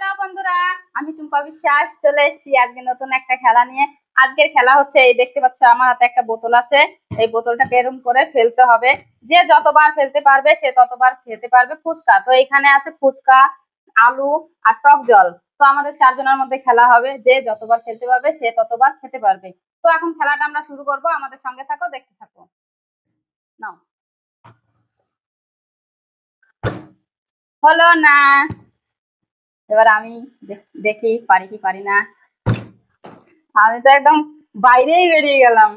Hello বন্ধুরা, আমি টুম্পা বিশ্বাস চলে এসেছি আজকে নতুন একটা খেলা নিয়ে। আজকের খেলা হচ্ছে, এই দেখতে পাচ্ছ আমার হাতে একটা বোতল আছে। এই বোতলটাকে এরকম করে ফেলতে হবে। যে যতবার ফেলতে পারবে সে ততবার খেতে পারবে ফুচকা। তো এখানে আছে ফুচকা, আলু আর টক জল। তো আমাদের চারজনের মধ্যে খেলা হবে, যে যতবার খেলতে পারবে সে ততবার খেতে পারবে। তো এখন খেলাটা আমরা শুরু করব, আমাদের সঙ্গে থাকো, দেখতে থাকো। নাও। হলো না, এবার আমি দেখি পারি কি পারি না। আমি তো একদম বাইরেই বেরিয়ে গেলাম।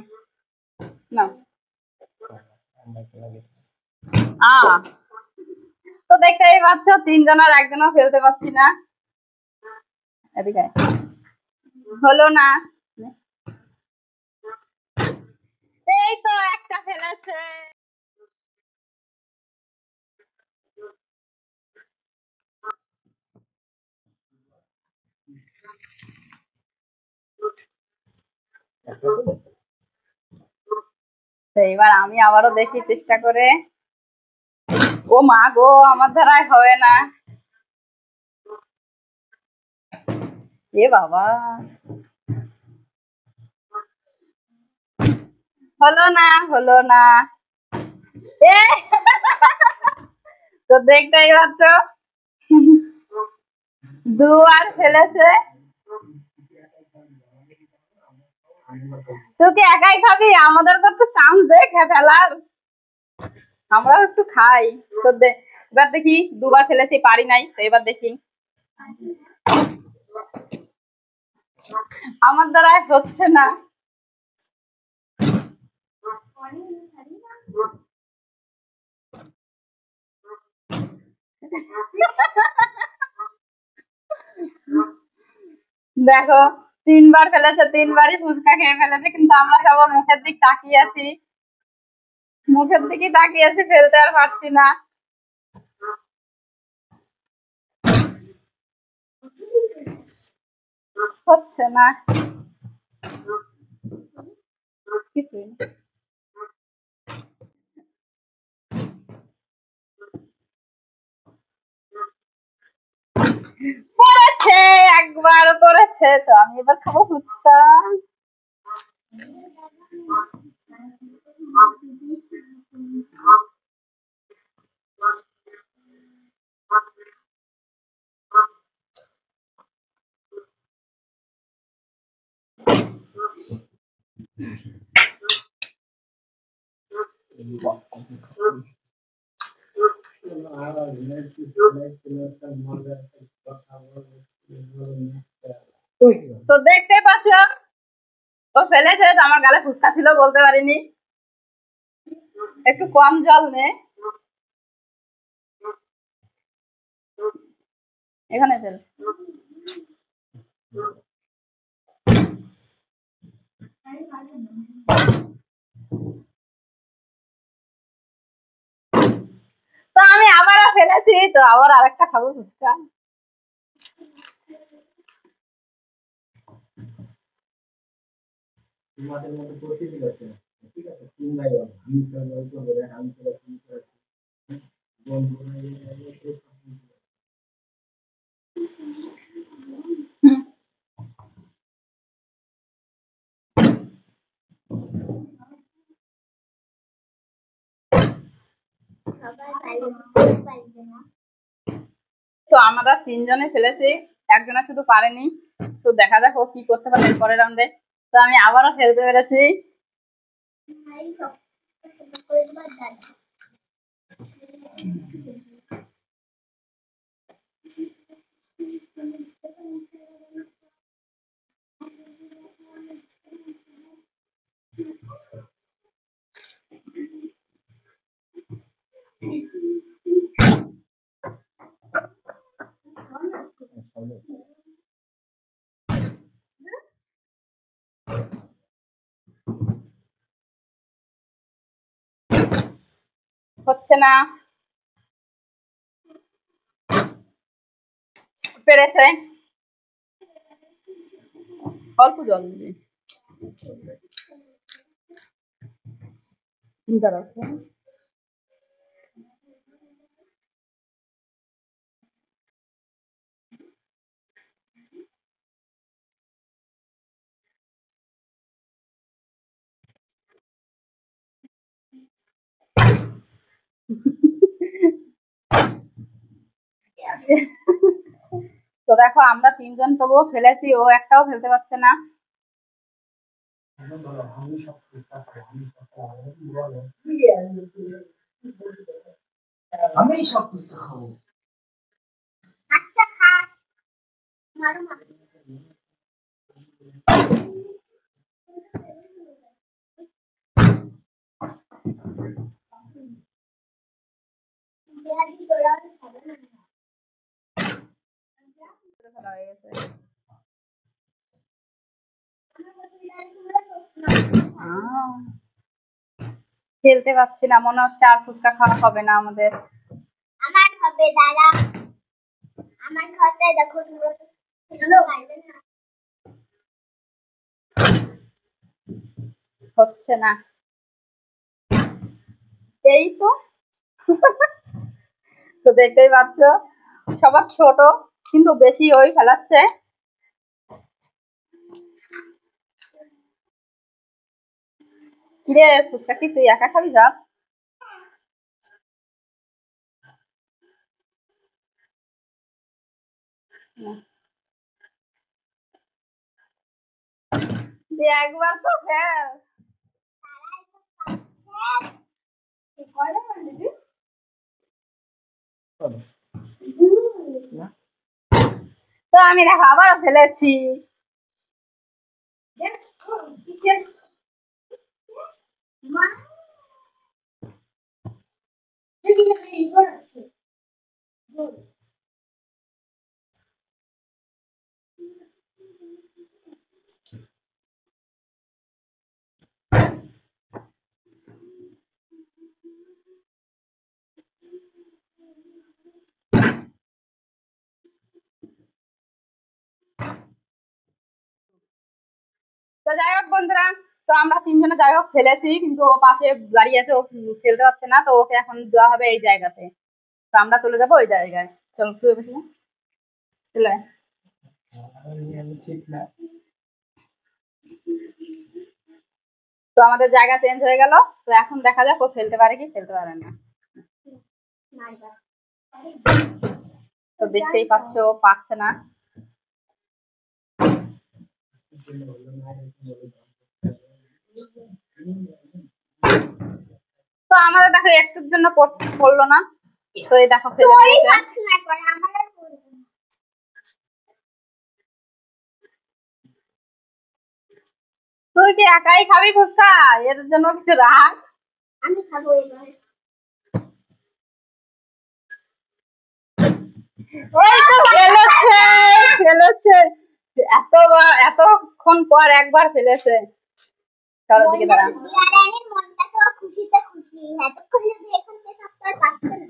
না তো দেখতেই পাচ্ছ, তিনজনের একজনও ফেলতে পারছি না। এদিকে হলো না। এই তো একটা ফেলেছে। এবার আমি আবারও দেখি চেষ্টা করে। ও মা গো, আমার দ্বারাই হবে না। এ বাবা, হলো না হলো না। এ তো দেখতেই পাচ্ছ, দুবার ফেলেছে। তুই কি একাই খাবি? আমাদের তো চান্স দে ফেলার, আমরাও একটু খাই। তো এবার দেখি, দুবার ফেলেছি পারি নাই, তো এবার দেখি। আমার দ্বারা হচ্ছে না। দেখো, তিনবার ফেলেছে, তিনবারই ফুচকা খেয়ে ফেলেছে, কিন্তু আমরা সবার মুখের দিক তাকিয়ে আছি, মুখের দিকে তাকিয়ে আছি, ফেলতে আর পারছি না। হচ্ছে না কিছু। করেছে, একবার করেছে। তো আমি এবার খাবো ফুচকা। তো দেখতে পাচ্ছ, ও ফেলেছে। আমার গালে ফুচকা ছিল, বলতে পারিনি। একটু কম জল নে, এখানে ফেল। তো আমি আবারও ফেলেছি, তো আবার আরেকটা খাবো ফুচকা। তোমাদের মতো প্রতিদিন আছে, ঠিক আছে? তিন ভাই আমি বন্ধু তো আমরা তিনজনে ফেলেছি, একজনে শুধু পারেনি। তো দেখা যাক ও কি করতে পারে পরের রাউন্ডে। তো আমি আবারও ফেলতে পেরেছি। হচ্ছে না। পেরেছে, অল্প জল দিবি। দাঁড়াও। তো দেখো আমরা তিনজন তবুও ফেলেছি, ও একটাও ফেলতে পারছে না। আমি সব কিছু খাবো। আচ্ছা খাস মারো মা। বিয়ারি তোরা খাবে না। ফেলা হয়ে গেছে। খেলতে পারছি না, মনে হচ্ছে আর ফুচকা খাওয়া হবে না আমাদের। আমার হবে দাদা, আমার খাতে দেখো তোমরা খাইবে না। হচ্ছে না, এই তো। তো দেখতেই পাচ্ছ সবার ছোট, কিন্তু বেশি ওই ফেলাচ্ছে। কিরে ফুচকা কি তুই একা খাবি সব? একবার তো ফেল। তো আমি দেখো আবারও ফেলেছি। মা তো যাই হোক বন্ধুরা, তো আমরা তিনজনে যাই হোক ফেলেছি, কিন্তু ও পাশে দাঁড়িয়ে আছে, ও ফেলতে পারছে না, তো ওকে এখন দেওয়া হবে এই জায়গাতে। তো আমরা চলে যাবো ওই জায়গায়। চলো তুই বসে চলে আয়। ঠিক না। তো আমাদের জায়গা চেঞ্জ হয়ে গেল। তো এখন দেখা যাক ও ফেলতে পারে কি ফেলতে পারে না। তো দেখতেই পাচ্ছ ও পারছে না। তো আমাদের দেখো একটুর জন্য পড়লো না। তো এই দেখো ফেলে দিয়েছে। তুই কি একাই খাবি ফুচকা? এর জন্য কিছু রাখ। আমি খাবো এবার। ওই তো ফেলেছে, ফেলেছে এতক্ষণ পর একবার ফেলেছে। চলো দিকে দাঁড়া। বিয়ারানির মনটা তো খুশিতে খুশি, এতক্ষণ যদি এখান থেকে থাকতে আর পারতো না।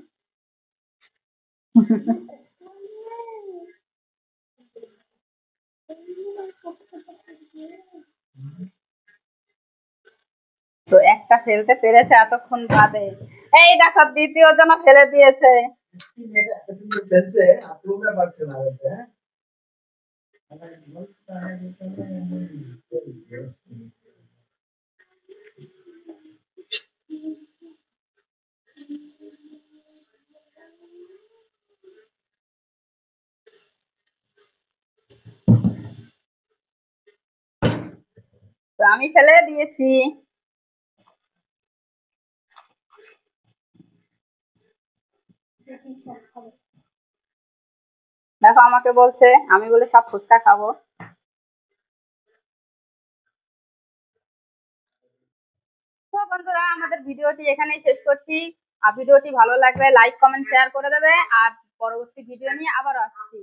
তো একটা ফেলতে পেরেছে এতক্ষণ বাদে। এই দেখো দ্বিতীয় জন ফেলে দিয়েছে। তো আমি ফেলে দিয়েছি। দেখো আমাকে বলছে, আমি বলে সব ফুচকা খাবো। তো বন্ধুরা আমাদের ভিডিওটি এখানেই শেষ করছি। আর ভিডিওটি ভালো লাগলে লাইক কমেন্ট শেয়ার করে দেবে। আর পরবর্তী ভিডিও নিয়ে আবার আসছি।